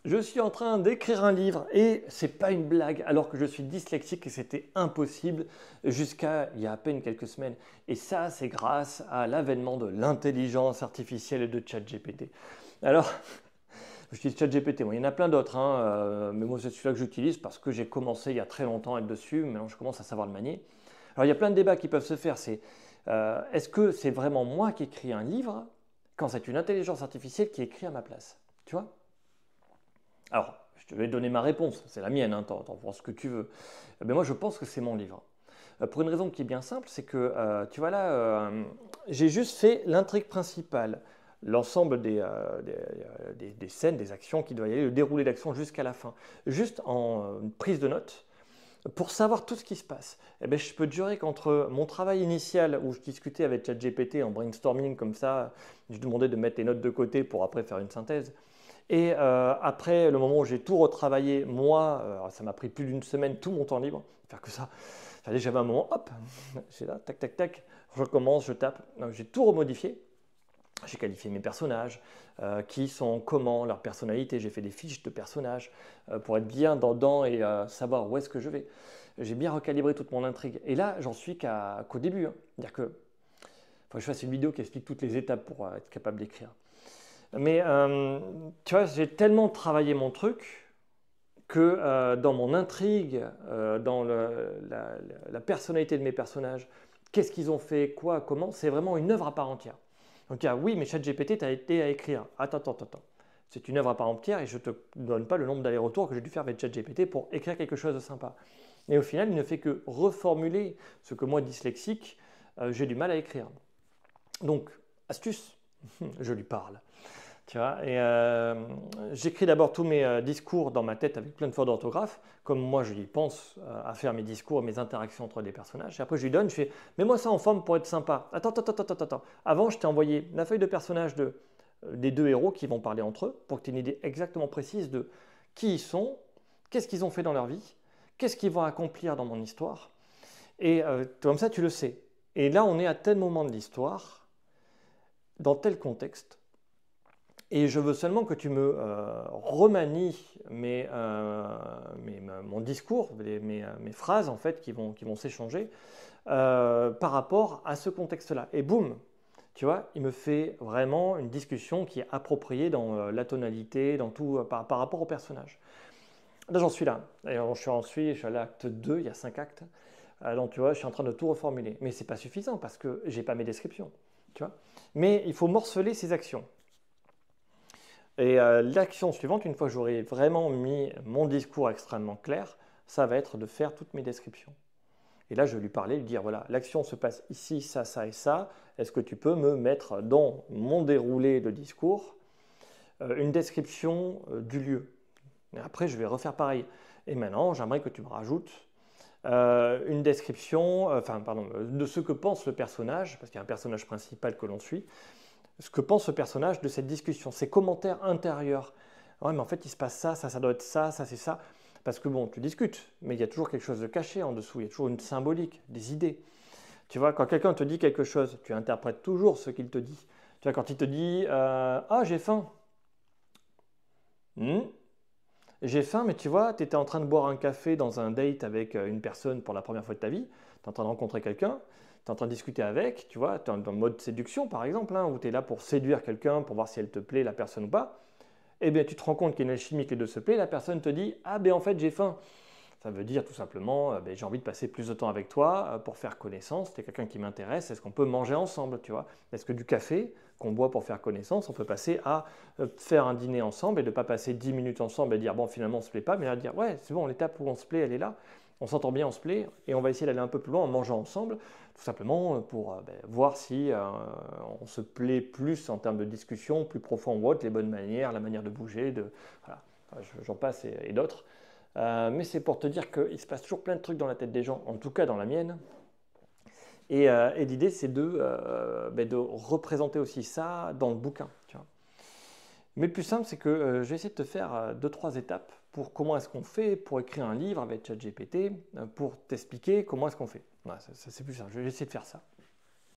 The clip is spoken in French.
Je suis en train d'écrire un livre et c'est pas une blague alors que je suis dyslexique et c'était impossible jusqu'à il y a à peine quelques semaines. Et ça, c'est grâce à l'avènement de l'intelligence artificielle et de ChatGPT. Alors, j'utilise ChatGPT, bon, il y en a plein d'autres, hein, mais moi c'est celui-là que j'utilise parce que j'ai commencé il y a très longtemps à être dessus, maintenant je commence à savoir le manier. Alors il y a plein de débats qui peuvent se faire, c'est est-ce que c'est vraiment moi qui écris un livre quand c'est une intelligence artificielle qui écrit à ma place? Tu vois? Alors, je te vais donner ma réponse, c'est la mienne, hein, t'en penses ce que tu veux. Mais moi, je pense que c'est mon livre. Pour une raison qui est bien simple, c'est que, tu vois là, j'ai juste fait l'intrigue principale, l'ensemble des scènes, des actions qui doivent y aller, le déroulé d'action jusqu'à la fin, juste en prise de notes, pour savoir tout ce qui se passe. Eh bien, je peux te jurer qu'entre mon travail initial, où je discutais avec ChatGPT en brainstorming comme ça, je demandais de mettre les notes de côté pour après faire une synthèse, et après, le moment où j'ai tout retravaillé, moi, ça m'a pris plus d'une semaine, tout mon temps libre, faire que ça. Fallait j'avais un moment, hop, c'est là, tac, tac, tac, je recommence, je tape. J'ai tout remodifié. J'ai qualifié mes personnages, qui sont comment, leur personnalité. J'ai fait des fiches de personnages pour être bien dedans et savoir où est-ce que je vais. J'ai bien recalibré toute mon intrigue. Et là, j'en suis qu'au début, hein. C'est-à-dire que faut que je fasse une vidéo qui explique toutes les étapes pour être capable d'écrire. Mais tu vois, j'ai tellement travaillé mon truc que dans mon intrigue, dans la personnalité de mes personnages, qu'est-ce qu'ils ont fait, quoi, comment, c'est vraiment une œuvre à part entière. Donc oui, mais ChatGPT t'a aidé à écrire. Attends. C'est une œuvre à part entière et je ne te donne pas le nombre d'allers-retours que j'ai dû faire avec ChatGPT pour écrire quelque chose de sympa. Et au final, il ne fait que reformuler ce que moi, dyslexique, j'ai du mal à écrire. Donc, astuce, je lui parle. Tu vois, et j'écris d'abord tous mes discours dans ma tête avec plein de fautes d'orthographe, comme moi je y pense à faire mes discours et mes interactions entre des personnages. Et après je lui donne, je fais, mets-moi ça en forme pour être sympa. Attends. Avant, je t'ai envoyé la feuille de personnage des deux héros qui vont parler entre eux, pour que tu aies une idée exactement précise de qui ils sont, qu'est-ce qu'ils ont fait dans leur vie, qu'est-ce qu'ils vont accomplir dans mon histoire. Et comme ça, tu le sais. Et là, on est à tel moment de l'histoire, dans tel contexte. Et je veux seulement que tu me remanies mon discours, mes phrases en fait qui vont s'échanger par rapport à ce contexte-là. Et boum, tu vois, il me fait vraiment une discussion qui est appropriée dans la tonalité, dans tout par rapport au personnage. Là, j'en suis là. D'ailleurs, je suis à l'acte 2, il y a 5 actes. Donc, tu vois, je suis en train de tout reformuler. Mais ce n'est pas suffisant parce que je n'ai pas mes descriptions. Tu vois. Mais il faut morceler ces actions. Et l'action suivante, une fois que j'aurai vraiment mis mon discours extrêmement clair, ça va être de faire toutes mes descriptions. Et là, je vais lui parler, lui dire, voilà, l'action se passe ici, ça et ça. Est-ce que tu peux me mettre dans mon déroulé de discours une description du lieu? Et après, je vais refaire pareil. Et maintenant, j'aimerais que tu me rajoutes une description, de ce que pense le personnage, parce qu'il y a un personnage principal que l'on suit, ce que pense ce personnage de cette discussion, ses commentaires intérieurs. Ouais, mais en fait, il se passe ça doit être ça c'est ça. Parce que bon, tu discutes, mais il y a toujours quelque chose de caché en dessous, il y a toujours une symbolique, des idées. Tu vois, quand quelqu'un te dit quelque chose, tu interprètes toujours ce qu'il te dit. Tu vois, quand il te dit ah, j'ai faim. J'ai faim, mais tu vois, tu étais en train de boire un café dans un date avec une personne pour la première fois de ta vie, tu es en train de rencontrer quelqu'un, tu es en train de discuter avec, tu vois, tu es en mode séduction par exemple, hein, où tu es là pour séduire quelqu'un, pour voir si elle te plaît, la personne ou pas. Eh bien, tu te rends compte qu'il y a une alchimie qui est de se plaît, la personne te dit ah, ben en fait, j'ai faim. Ça veut dire tout simplement, ben, j'ai envie de passer plus de temps avec toi pour faire connaissance, tu es quelqu'un qui m'intéresse, est-ce qu'on peut manger ensemble, tu vois? Est-ce que du café qu'on boit pour faire connaissance, on peut passer à faire un dîner ensemble et de ne pas passer 10 minutes ensemble et dire bon finalement on ne se plaît pas, mais à dire ouais c'est bon, l'étape où on se plaît elle est là, on s'entend bien, on se plaît et on va essayer d'aller un peu plus loin en mangeant ensemble, tout simplement pour voir si on se plaît plus en termes de discussion, plus profond ou autre, les bonnes manières, la manière de bouger, voilà. J'en passe et d'autres. Mais c'est pour te dire qu'il se passe toujours plein de trucs dans la tête des gens, en tout cas dans la mienne. Et l'idée, c'est de représenter aussi ça dans le bouquin. Tu vois. Mais le plus simple, c'est que je vais essayer de te faire 2-3 étapes pour comment est-ce qu'on fait pour écrire un livre avec ChatGPT, pour t'expliquer comment est-ce qu'on fait. Voilà, c'est plus simple, je vais essayer de faire ça.